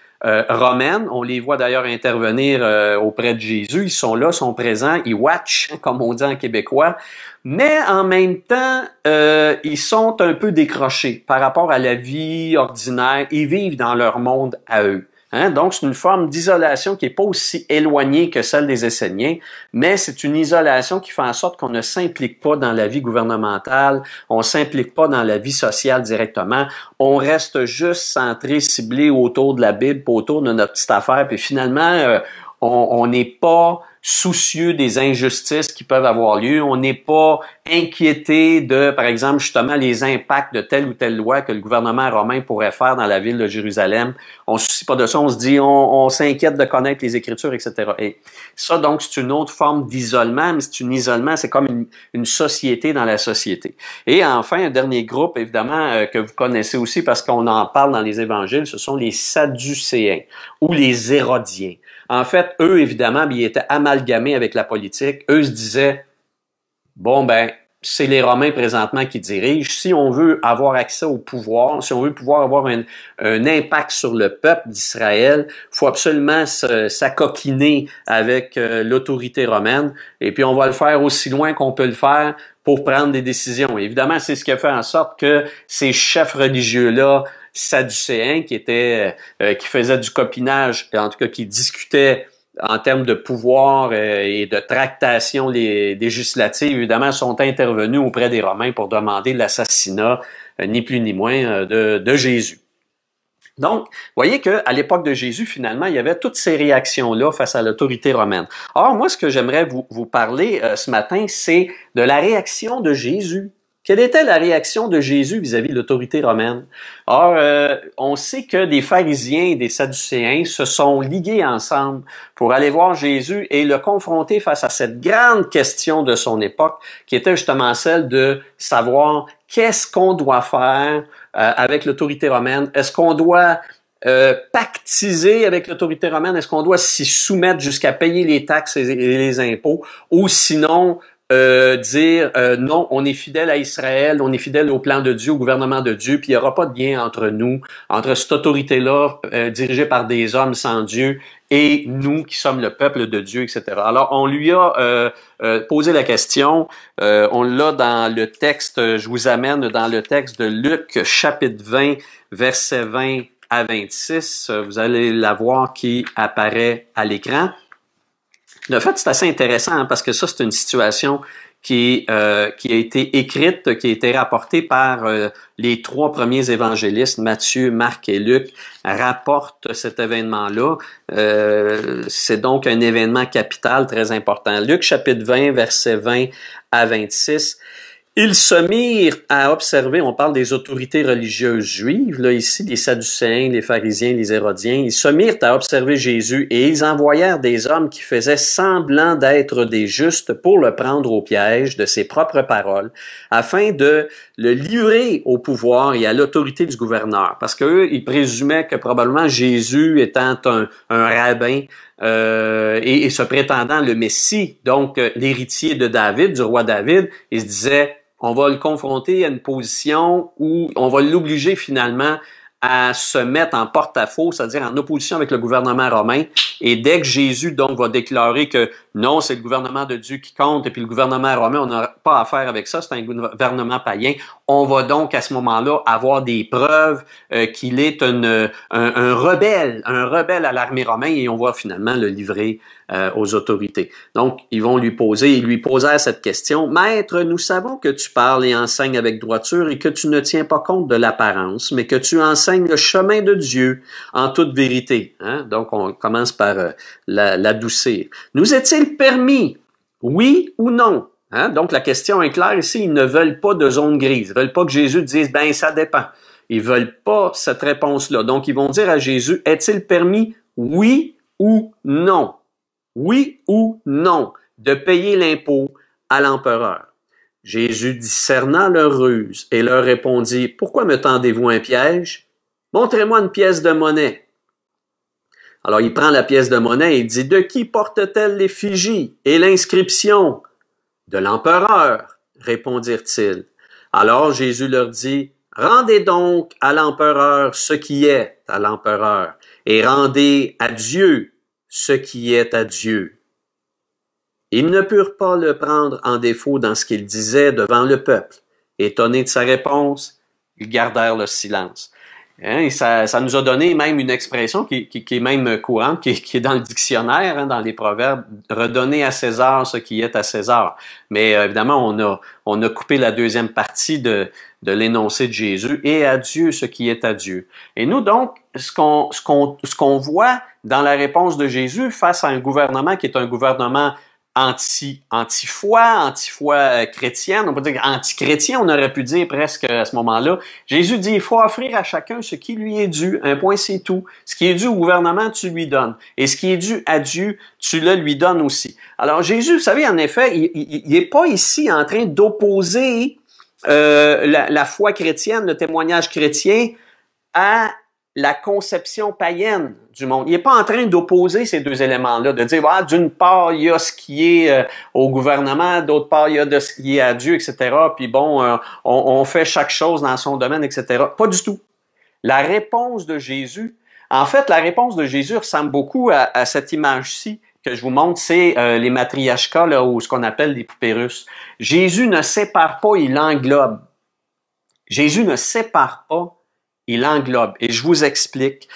romaine. On les voit d'ailleurs intervenir auprès de Jésus. Ils sont là, sont présents, ils watch, comme on dit en québécois. Mais en même temps, ils sont un peu décrochés par rapport à la vie ordinaire. Ils vivent dans leur monde à eux. Hein? Donc, c'est une forme d'isolation qui n'est pas aussi éloignée que celle des Esséniens, mais c'est une isolation qui fait en sorte qu'on ne s'implique pas dans la vie gouvernementale, on ne s'implique pas dans la vie sociale directement, on reste juste centré, ciblé autour de la Bible, autour de notre petite affaire, puis finalement, on n'est pas soucieux des injustices qui peuvent avoir lieu. On n'est pas inquiété de, par exemple, justement, les impacts de telle ou telle loi que le gouvernement romain pourrait faire dans la ville de Jérusalem. On ne se soucie pas de ça. On se dit, on s'inquiète de connaître les Écritures, etc. Et ça, donc, c'est une autre forme d'isolement, mais c'est un isolement, c'est comme une société dans la société. Et enfin, un dernier groupe, évidemment, que vous connaissez aussi parce qu'on en parle dans les évangiles, ce sont les Sadducéens ou les Hérodiens. En fait, eux, évidemment, ils étaient amalgamés avec la politique. Eux se disaient, c'est les Romains présentement qui dirigent. Si on veut avoir accès au pouvoir, si on veut pouvoir avoir un impact sur le peuple d'Israël, il faut absolument s'acoquiner avec l'autorité romaine. Et puis, on va le faire aussi loin qu'on peut le faire pour prendre des décisions. Et évidemment, c'est ce qui a fait en sorte que ces chefs religieux-là, sadducéens, qui faisaient du copinage, en tout cas qui discutaient en termes de pouvoir et de tractation législatives, évidemment, sont intervenus auprès des Romains pour demander l'assassinat, ni plus ni moins, de Jésus. Donc, voyez qu'à l'époque de Jésus, finalement, il y avait toutes ces réactions-là face à l'autorité romaine. Or, moi, ce que j'aimerais vous parler ce matin, c'est de la réaction de Jésus Quelle était la réaction de Jésus vis-à-vis de l'autorité romaine? Or, on sait que des pharisiens et des sadducéens se sont ligués ensemble pour aller voir Jésus et le confronter face à cette grande question de son époque, qui était justement celle de savoir qu'est-ce qu'on doit faire avec l'autorité romaine. Est-ce qu'on doit pactiser avec l'autorité romaine? Est-ce qu'on doit s'y soumettre jusqu'à payer les taxes et les impôts? Ou sinon, dire non, on est fidèle à Israël, on est fidèle au plan de Dieu, au gouvernement de Dieu, puis il n'y aura pas de lien entre nous, entre cette autorité-là dirigée par des hommes sans Dieu et nous qui sommes le peuple de Dieu, etc. Alors, on lui a posé la question, on l'a dans le texte, je vous amène dans le texte de Luc, chapitre 20, verset 20 à 26, vous allez la voir qui apparaît à l'écran. De fait, c'est assez intéressant parce que ça, c'est une situation qui a été écrite, qui a été rapportée par les trois premiers évangélistes, Matthieu, Marc et Luc, rapportent cet événement-là. C'est donc un événement capital très important. Luc, chapitre 20, versets 20 à 26. Ils se mirent à observer, on parle des autorités religieuses juives, là ici, les Sadducéens, les pharisiens, les Hérodiens, ils se mirent à observer Jésus et ils envoyèrent des hommes qui faisaient semblant d'être des justes pour le prendre au piège de ses propres paroles, afin de le livrer au pouvoir et à l'autorité du gouverneur. Parce qu'eux, ils présumaient que probablement Jésus étant un rabbin, et se prétendant le Messie, donc l'héritier de David, du roi David, ils se disaient, on va le confronter à une position où on va l'obliger finalement à se mettre en porte-à-faux, c'est-à-dire en opposition avec le gouvernement romain. Et dès que Jésus donc va déclarer que non, c'est le gouvernement de Dieu qui compte, et puis le gouvernement romain, on n'a pas affaire avec ça, c'est un gouvernement païen, on va donc à ce moment-là avoir des preuves qu'il est un rebelle à l'armée romaine, et on va finalement le livrer aux autorités. Donc, ils lui posèrent cette question. « Maître, nous savons que tu parles et enseignes avec droiture et que tu ne tiens pas compte de l'apparence, mais que tu enseignes le chemin de Dieu en toute vérité. » Donc, on commence par l'adoucir. « Nous est-il permis, oui ou non? » Donc, la question est claire ici. Ils ne veulent pas de zone grise. Ils veulent pas que Jésus dise « ben, ça dépend ». Ils veulent pas cette réponse-là. Donc, ils vont dire à Jésus « Est-il permis, oui ou non? » Oui ou non, de payer l'impôt à l'empereur. Jésus discerna leur ruse et leur répondit, « Pourquoi me tendez-vous un piège? Montrez-moi une pièce de monnaie. » Alors il prend la pièce de monnaie et dit, « De qui porte-t-elle l'effigie et l'inscription? » « De l'empereur, répondirent-ils. Alors Jésus leur dit, « Rendez donc à l'empereur ce qui est à l'empereur, et rendez à Dieu ce qui est à Dieu. » Ils ne purent pas le prendre en défaut dans ce qu'il disait devant le peuple. Étonnés de sa réponse, ils gardèrent le silence. Et ça nous a donné même une expression qui est même courante, qui est dans le dictionnaire, dans les proverbes, « redonner à César ce qui est à César ». Mais évidemment, on a coupé la deuxième partie de l'énoncé de Jésus, « et à Dieu ce qui est à Dieu ». Et nous donc, ce qu'on voit dans la réponse de Jésus face à un gouvernement qui est un gouvernement anti-foi chrétienne, on peut dire anti-chrétien, on aurait pu dire presque à ce moment-là. Jésus dit, il faut offrir à chacun ce qui lui est dû, un point c'est tout. Ce qui est dû au gouvernement, tu lui donnes. Et ce qui est dû à Dieu, tu le lui donnes aussi. Alors Jésus, vous savez, en effet, il n'est pas ici en train d'opposer la foi chrétienne, le témoignage chrétien à la conception païenne du monde. Il n'est pas en train d'opposer ces deux éléments-là, de dire, d'une part, il y a ce qui est au gouvernement, d'autre part, il y a de ce qui est à Dieu, etc. Puis bon, on fait chaque chose dans son domaine, etc. Pas du tout. La réponse de Jésus, en fait, la réponse de Jésus ressemble beaucoup à cette image-ci que je vous montre, c'est les matriarchas, là, ou ce qu'on appelle les poupées russes. Jésus ne sépare pas, il englobe. Jésus ne sépare pas, il englobe. Et je vous explique.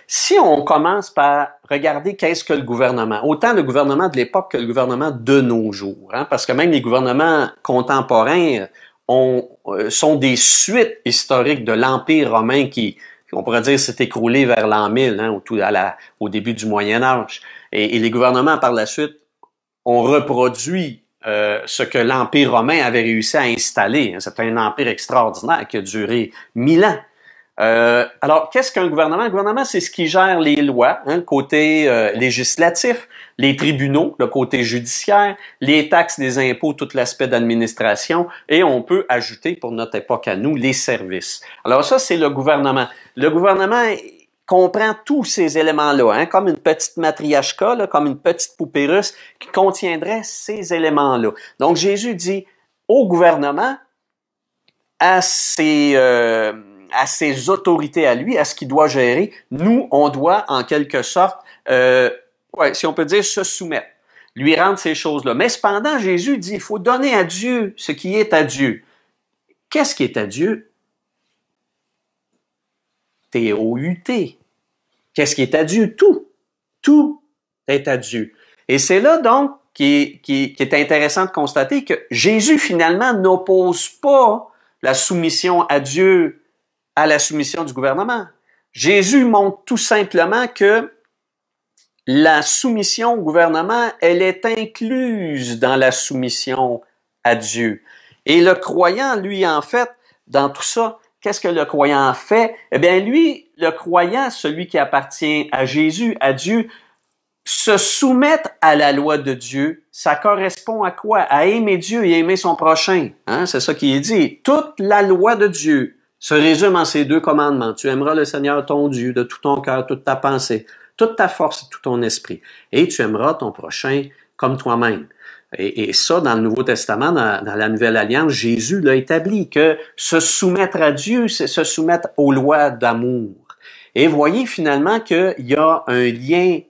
Si on commence par regarder qu'est-ce que le gouvernement, autant le gouvernement de l'époque que le gouvernement de nos jours, parce que même les gouvernements contemporains sont des suites historiques de l'Empire romain qui, on pourrait dire, s'est écroulé vers l'an 1000, au début du Moyen Âge. Et les gouvernements, par la suite, ont reproduit ce que l'Empire romain avait réussi à installer. C'est un empire extraordinaire qui a duré 1000 ans. Alors, qu'est-ce qu'un gouvernement? Un gouvernement, c'est ce qui gère les lois, hein, le côté législatif, les tribunaux, le côté judiciaire, les taxes, les impôts, tout l'aspect d'administration, et on peut ajouter, pour notre époque à nous, les services. Alors ça, c'est le gouvernement. Le gouvernement comprend tous ces éléments-là, hein, comme une petite matriarche, là, comme une petite poupée russe qui contiendrait ces éléments-là. Donc, Jésus dit au gouvernement, à ses autorités à lui, à ce qu'il doit gérer, nous, on doit, en quelque sorte, si on peut dire, se soumettre, lui rendre ces choses-là. Mais cependant, Jésus dit, il faut donner à Dieu ce qui est à Dieu. Qu'est-ce qui est à Dieu? T-O-U-T. Qu'est-ce qui est à Dieu? Tout. Tout est à Dieu. Et c'est là, donc, qui est intéressant de constater que Jésus, finalement, n'oppose pas la soumission à Dieu à la soumission du gouvernement. Jésus montre tout simplement que la soumission au gouvernement, elle est incluse dans la soumission à Dieu. Et le croyant, lui, en fait, dans tout ça, qu'est-ce que le croyant fait? Eh bien, lui, le croyant, celui qui appartient à Jésus, à Dieu, se soumettre à la loi de Dieu, ça correspond à quoi? À aimer Dieu et aimer son prochain. Hein? C'est ça qui est dit. Toute la loi de Dieu se résume en ces deux commandements. Tu aimeras le Seigneur ton Dieu de tout ton cœur, toute ta pensée, toute ta force et tout ton esprit. Et tu aimeras ton prochain comme toi-même. Et ça, dans le Nouveau Testament, dans la Nouvelle Alliance, Jésus l'a établi, que se soumettre à Dieu, c'est se soumettre aux lois d'amour. Et voyez finalement qu'il y a un lien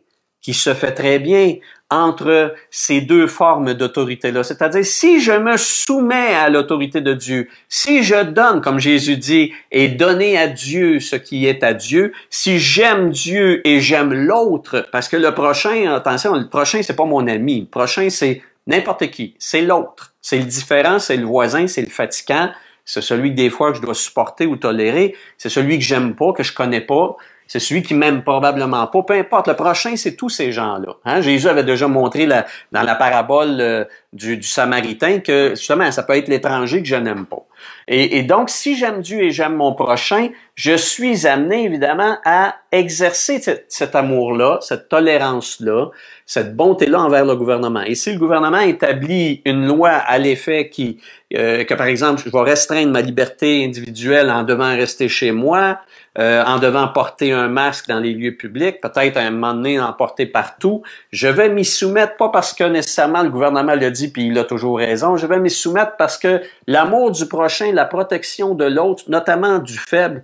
qui se fait très bien entre ces deux formes d'autorité-là. C'est-à-dire, si je me soumets à l'autorité de Dieu, si je donne, comme Jésus dit, et donner à Dieu ce qui est à Dieu, si j'aime Dieu et j'aime l'autre, parce que le prochain, attention, le prochain, c'est pas mon ami, le prochain, c'est n'importe qui, c'est l'autre, c'est le différent, c'est le voisin, c'est le fatigant, c'est celui que des fois que je dois supporter ou tolérer, c'est celui que j'aime pas, que je connais pas, c'est celui qui m'aime probablement pas. Peu importe, le prochain, c'est tous ces gens-là. Hein? Jésus avait déjà montré dans la parabole du Samaritain que, justement, ça peut être l'étranger que je n'aime pas. Et donc, si j'aime Dieu et j'aime mon prochain, je suis amené, évidemment, à exercer cet amour-là, cette tolérance-là, cette bonté-là envers le gouvernement. Et si le gouvernement établit une loi à l'effet que, par exemple, je vais restreindre ma liberté individuelle en devant rester chez moi, en devant porter un masque dans les lieux publics, peut-être à un moment donné en porter partout, je vais m'y soumettre, pas parce que nécessairement le gouvernement l'a dit puis il a toujours raison, je vais m'y soumettre parce que l'amour du prochain, la protection de l'autre, notamment du faible,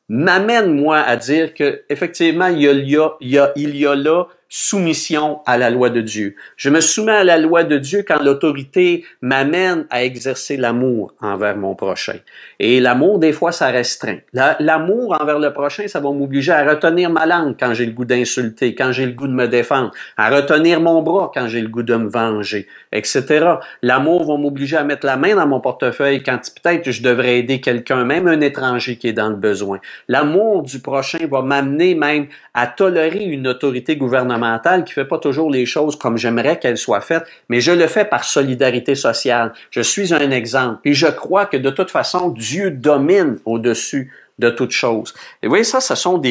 m'amène, moi, à dire que effectivement il y a là soumission à la loi de Dieu. Je me soumets à la loi de Dieu quand l'autorité m'amène à exercer l'amour envers mon prochain. Et l'amour, des fois, ça restreint. L'amour envers le prochain, ça va m'obliger à retenir ma langue quand j'ai le goût d'insulter, quand j'ai le goût de me défendre, à retenir mon bras quand j'ai le goût de me venger, etc. L'amour va m'obliger à mettre la main dans mon portefeuille quand peut-être je devrais aider quelqu'un, même un étranger qui est dans le besoin. L'amour du prochain va m'amener même à tolérer une autorité gouvernementale qui fait pas toujours les choses comme j'aimerais qu'elle soit faite, mais je le fais par solidarité sociale. Je suis un exemple. Puis je crois que de toute façon, Dieu domine au-dessus de toute chose. Et vous voyez, ça, ce sont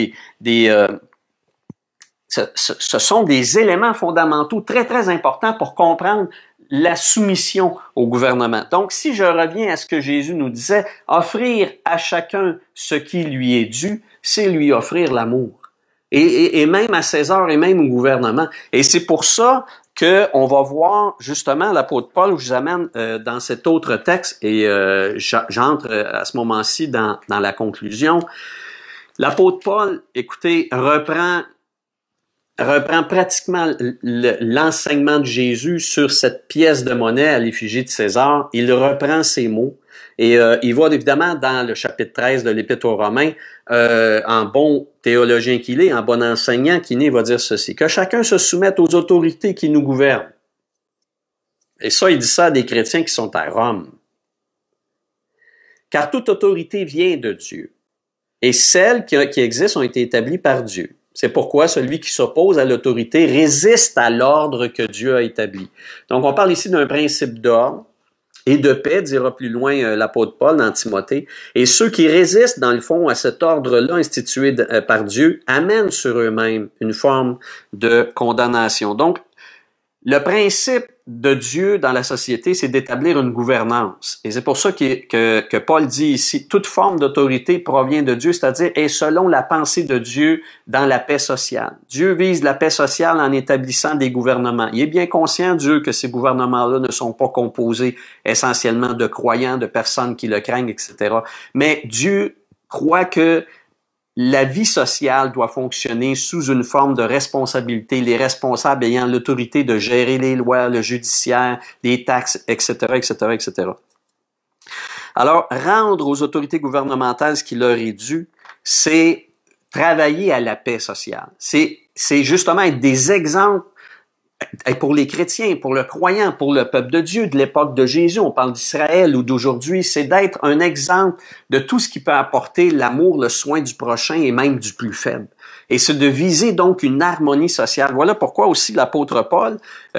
ce sont des éléments fondamentaux très, très importants pour comprendre la soumission au gouvernement. Donc, si je reviens à ce que Jésus nous disait, offrir à chacun ce qui lui est dû, c'est lui offrir l'amour. Et même à César et même au gouvernement. Et c'est pour ça qu'on va voir justement l'apôtre Paul, je vous amène dans cet autre texte et j'entre à ce moment-ci dans la conclusion. L'apôtre Paul, écoutez, reprend pratiquement l'enseignement de Jésus sur cette pièce de monnaie à l'effigie de César. Il reprend ces mots et il va évidemment dans le chapitre 13 de l'Épître aux Romains, en bon théologien qu'il est, en bon enseignant qu'il est, il va dire ceci, que chacun se soumette aux autorités qui nous gouvernent. Et ça, il dit ça à des chrétiens qui sont à Rome. Car toute autorité vient de Dieu. Et celles qui existent ont été établies par Dieu. C'est pourquoi celui qui s'oppose à l'autorité résiste à l'ordre que Dieu a établi. Donc, on parle ici d'un principe d'ordre et de paix, dira plus loin l'apôtre Paul dans Timothée. Et ceux qui résistent, dans le fond, à cet ordre-là institué par Dieu, amènent sur eux-mêmes une forme de condamnation. Donc, le principe de Dieu dans la société, c'est d'établir une gouvernance. Et c'est pour ça que Paul dit ici, toute forme d'autorité provient de Dieu, c'est-à-dire est selon la pensée de Dieu dans la paix sociale. Dieu vise la paix sociale en établissant des gouvernements. Il est bien conscient, Dieu, que ces gouvernements-là ne sont pas composés essentiellement de croyants, de personnes qui le craignent, etc. Mais Dieu croit que la vie sociale doit fonctionner sous une forme de responsabilité, les responsables ayant l'autorité de gérer les lois, le judiciaire, les taxes, etc., etc., etc. Alors, rendre aux autorités gouvernementales ce qui leur est dû, c'est travailler à la paix sociale. C'est justement être des exemples pour les chrétiens, pour le croyant, pour le peuple de Dieu de l'époque de Jésus, on parle d'Israël ou d'aujourd'hui, c'est d'être un exemple de tout ce qui peut apporter l'amour, le soin du prochain et même du plus faible. Et c'est de viser donc une harmonie sociale. Voilà pourquoi aussi l'apôtre Paul,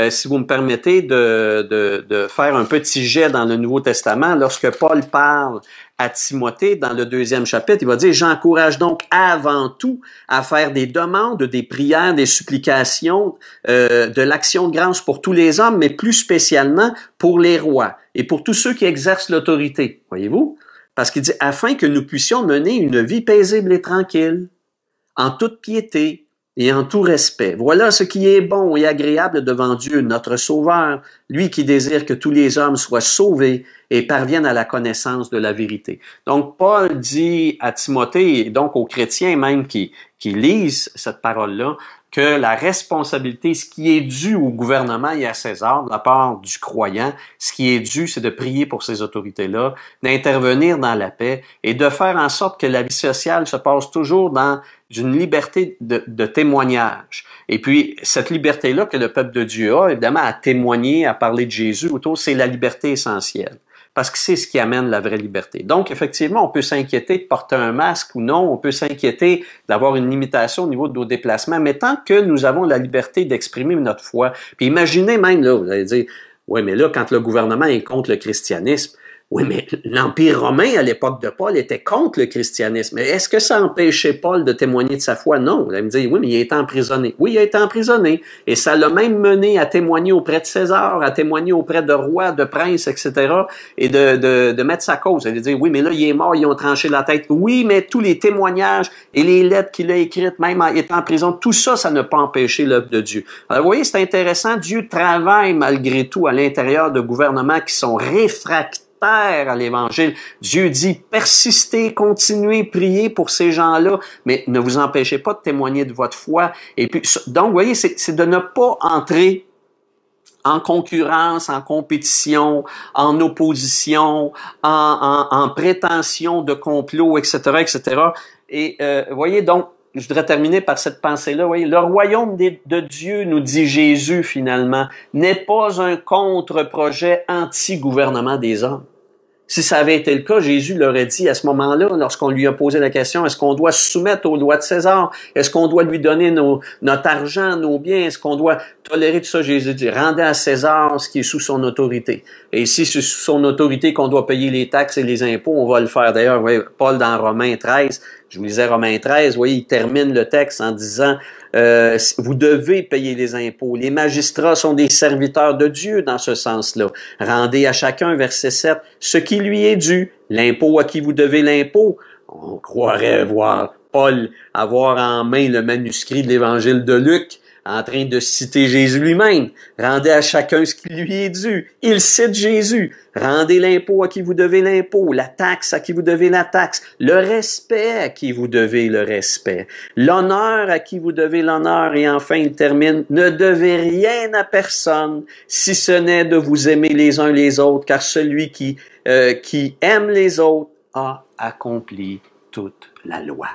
si vous me permettez de faire un petit jet dans le Nouveau Testament, lorsque Paul parle à Timothée, dans le 2e chapitre, il va dire « J'encourage donc avant tout à faire des demandes, des prières, des supplications, de l'action de grâce pour tous les hommes, mais plus spécialement pour les rois et pour tous ceux qui exercent l'autorité. » Voyez-vous? Parce qu'il dit « Afin que nous puissions mener une vie paisible et tranquille, en toute piété et en tout respect. Voilà ce qui est bon et agréable devant Dieu, notre Sauveur, lui qui désire que tous les hommes soient sauvés et parviennent à la connaissance de la vérité. » Donc, Paul dit à Timothée, et donc aux chrétiens même qui lisent cette parole-là, que la responsabilité, ce qui est dû au gouvernement et à César, de la part du croyant, ce qui est dû, c'est de prier pour ces autorités-là, d'intervenir dans la paix et de faire en sorte que la vie sociale se passe toujours dans une liberté de témoignage. Et puis, cette liberté-là que le peuple de Dieu a, évidemment, à témoigner, à parler de Jésus autour, c'est la liberté essentielle. Parce que c'est ce qui amène la vraie liberté. Donc, effectivement, on peut s'inquiéter de porter un masque ou non, on peut s'inquiéter d'avoir une limitation au niveau de nos déplacements, mais tant que nous avons la liberté d'exprimer notre foi, puis imaginez même, là, vous allez dire, oui, mais là, quand le gouvernement est contre le christianisme, oui, mais l'Empire romain, à l'époque de Paul, était contre le christianisme. Mais est-ce que ça empêchait Paul de témoigner de sa foi? Non. Vous allez me dire, oui, mais il a été emprisonné. Oui, il a été emprisonné. Et ça l'a même mené à témoigner auprès de César, à témoigner auprès de rois, de princes, etc. et de mettre sa cause. Vous allez dire, oui, mais là, il est mort, ils ont tranché la tête. Oui, mais tous les témoignages et les lettres qu'il a écrites, même en étant en prison, tout ça, ça n'a pas empêché l'œuvre de Dieu. Alors, vous voyez, c'est intéressant. Dieu travaille malgré tout à l'intérieur de gouvernements qui sont réfractaires à l'Évangile. Dieu dit, persistez, continuez, priez pour ces gens-là, mais ne vous empêchez pas de témoigner de votre foi. Et puis, donc, vous voyez, c'est de ne pas entrer en concurrence, en compétition, en opposition, en prétention de complot, etc., etc. Et vous voyez, donc, je voudrais terminer par cette pensée-là. Vous voyez, le royaume de Dieu, nous dit Jésus finalement, n'est pas un contre-projet anti-gouvernement des hommes. Si ça avait été le cas, Jésus l'aurait dit à ce moment-là, lorsqu'on lui a posé la question, est-ce qu'on doit se soumettre aux lois de César? Est-ce qu'on doit lui donner notre argent, nos biens? Est-ce qu'on doit tolérer tout ça? Jésus dit, rendez à César ce qui est sous son autorité. Et si c'est sous son autorité qu'on doit payer les taxes et les impôts, on va le faire. D'ailleurs, vous voyez, Paul dans Romains 13, je vous lisais Romains 13, vous voyez, il termine le texte en disant, vous devez payer les impôts. Les magistrats sont des serviteurs de Dieu dans ce sens-là. Rendez à chacun, verset 7, ce qui lui est dû. L'impôt à qui vous devez l'impôt. On croirait voir Paul avoir en main le manuscrit de l'Évangile de Luc, en train de citer Jésus lui-même. Rendez à chacun ce qui lui est dû. Il cite Jésus. Rendez l'impôt à qui vous devez l'impôt, la taxe à qui vous devez la taxe, le respect à qui vous devez le respect, l'honneur à qui vous devez l'honneur, et enfin il termine, ne devez rien à personne, si ce n'est de vous aimer les uns les autres, car celui qui aime les autres a accompli toute la loi.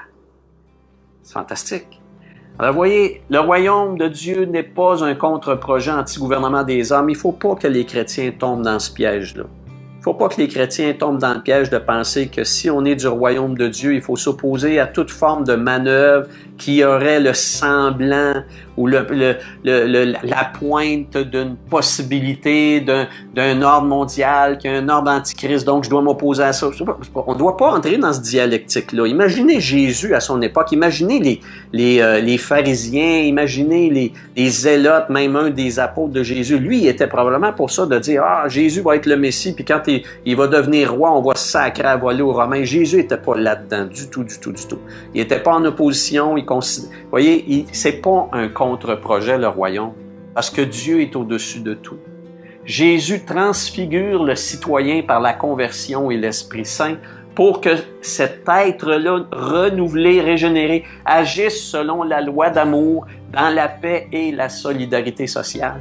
C'est fantastique. Alors, vous voyez, le royaume de Dieu n'est pas un contre-projet anti-gouvernement des hommes. Il ne faut pas que les chrétiens tombent dans ce piège-là. Il ne faut pas que les chrétiens tombent dans le piège de penser que si on est du royaume de Dieu, il faut s'opposer à toute forme de manœuvre qui aurait le semblant ou la pointe d'une possibilité d'un ordre mondial, qu'il y a un ordre antichrist, donc je dois m'opposer à ça. On ne doit pas entrer dans ce dialectique-là. Imaginez Jésus à son époque, imaginez les pharisiens, imaginez les zélotes, même un des apôtres de Jésus. Lui, il était probablement pour ça de dire « Ah, Jésus va être le Messie, puis quand il va devenir roi, on va se sacrer à voler aux Romains. » Jésus n'était pas là-dedans du tout. Il n'était pas en opposition. Vous voyez, c'est pas un contre-projet, le royaume, parce que Dieu est au-dessus de tout. Jésus transfigure le citoyen par la conversion et l'Esprit Saint pour que cet être-là, renouvelé, régénéré, agisse selon la loi d'amour, dans la paix et la solidarité sociale.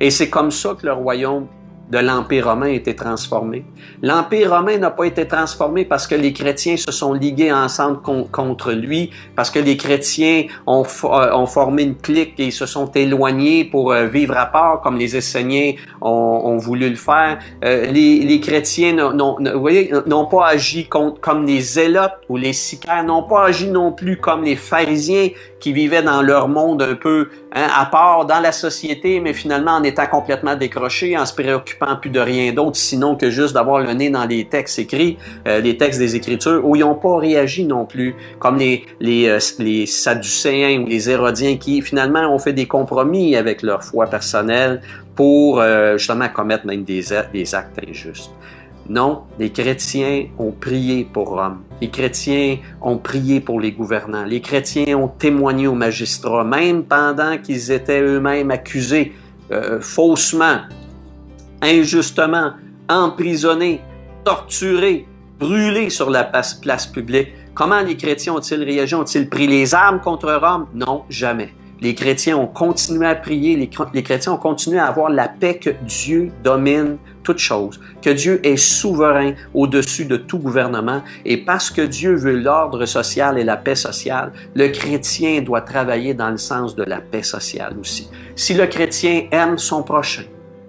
Et c'est comme ça que le royaume de l'Empire romain a été transformé. L'Empire romain n'a pas été transformé parce que les chrétiens se sont ligués ensemble contre lui, parce que les chrétiens ont formé une clique et se sont éloignés pour vivre à part, comme les Esséniens ont voulu le faire. Les chrétiens n'ont pas agi comme les zélotes ou les sicaires, n'ont pas agi non plus comme les pharisiens qui vivaient dans leur monde un peu à part dans la société, mais finalement en étant complètement décrochés, en se préoccupant plus de rien d'autre, sinon que juste d'avoir le nez dans les textes écrits, les textes des Écritures, où ils n'ont pas réagi non plus, comme les Sadducéens ou les Hérodiens qui finalement ont fait des compromis avec leur foi personnelle pour justement commettre même des actes injustes. Non, les chrétiens ont prié pour Rome. Les chrétiens ont prié pour les gouvernants. Les chrétiens ont témoigné aux magistrats, même pendant qu'ils étaient eux-mêmes accusés faussement, injustement, emprisonnés, torturés, brûlés sur la place publique. Comment les chrétiens ont-ils réagi? Ont-ils pris les armes contre Rome? Non, jamais. Les chrétiens ont continué à prier, les chrétiens ont continué à avoir la paix que Dieu domine toutes choses, que Dieu est souverain au-dessus de tout gouvernement, et parce que Dieu veut l'ordre social et la paix sociale, le chrétien doit travailler dans le sens de la paix sociale aussi. Si le chrétien aime son prochain,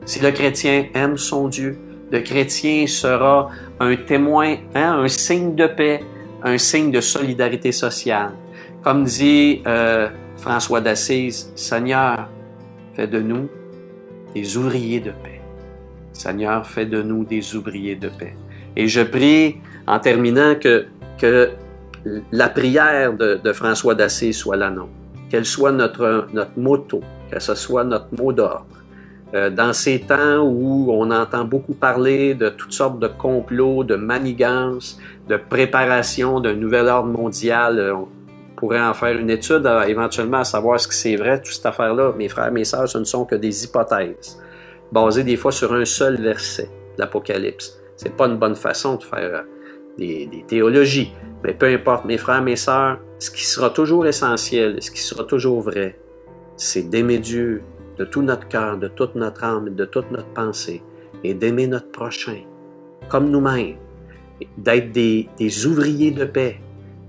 si le chrétien aime son Dieu, le chrétien sera un témoin, un signe de paix, un signe de solidarité sociale. Comme dit François d'Assise, « Seigneur, fais de nous des ouvriers de paix. Seigneur, fais de nous des ouvriers de paix. » Et je prie, en terminant, que la prière de François d'Assise soit la nôtre, qu'elle soit notre motto, que ce soit notre mot d'ordre. Dans ces temps où on entend beaucoup parler de toutes sortes de complots, de manigances, de préparation d'un nouvel ordre mondial, on pourrait en faire une étude éventuellement à savoir ce que c'est vrai, toute cette affaire-là. Mes frères, mes sœurs, ce ne sont que des hypothèses, basées des fois sur un seul verset de l'Apocalypse. C'est pas une bonne façon de faire des théologies, mais peu importe, mes frères, mes sœurs, ce qui sera toujours essentiel, ce qui sera toujours vrai, c'est d'aimer Dieu de tout notre cœur, de toute notre âme, de toute notre pensée, et d'aimer notre prochain, comme nous-mêmes, d'être des ouvriers de paix,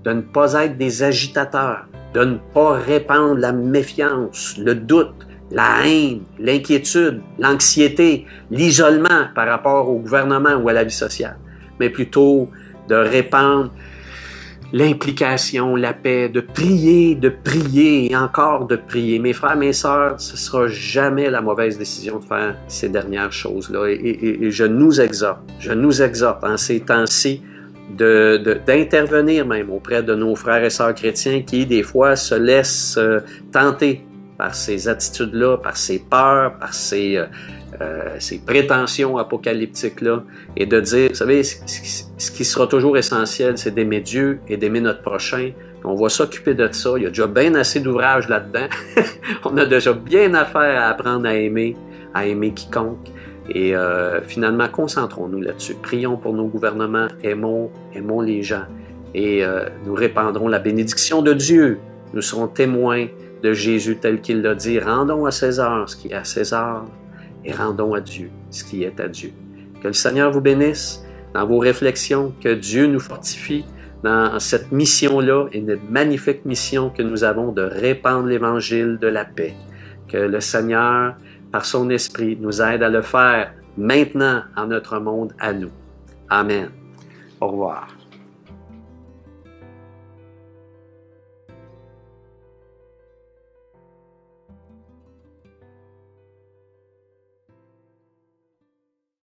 de ne pas être des agitateurs, de ne pas répandre la méfiance, le doute, la haine, l'inquiétude, l'anxiété, l'isolement par rapport au gouvernement ou à la vie sociale, mais plutôt de répandre l'implication, la paix, de prier et encore de prier. Mes frères, mes sœurs, ce ne sera jamais la mauvaise décision de faire ces dernières choses-là. Et je nous exhorte en ces temps-ci d'intervenir même auprès de nos frères et sœurs chrétiens qui, des fois, se laissent tenter par ces attitudes-là, par ces peurs, par ces prétentions apocalyptiques-là, et de dire, vous savez, ce qui sera toujours essentiel, c'est d'aimer Dieu et d'aimer notre prochain. On va s'occuper de ça. Il y a déjà bien assez d'ouvrages là-dedans. On a déjà bien à faire à apprendre à aimer quiconque. Et finalement, concentrons-nous là-dessus. Prions pour nos gouvernements, aimons les gens, et nous répandrons la bénédiction de Dieu. Nous serons témoins de Jésus tel qu'il l'a dit. Rendons à César ce qui est à César, et rendons à Dieu ce qui est à Dieu. Que le Seigneur vous bénisse dans vos réflexions, que Dieu nous fortifie dans cette mission-là, une magnifique mission que nous avons de répandre l'Évangile de la paix. Que le Seigneur, par son Esprit, nous aide à le faire maintenant en notre monde à nous. Amen. Au revoir.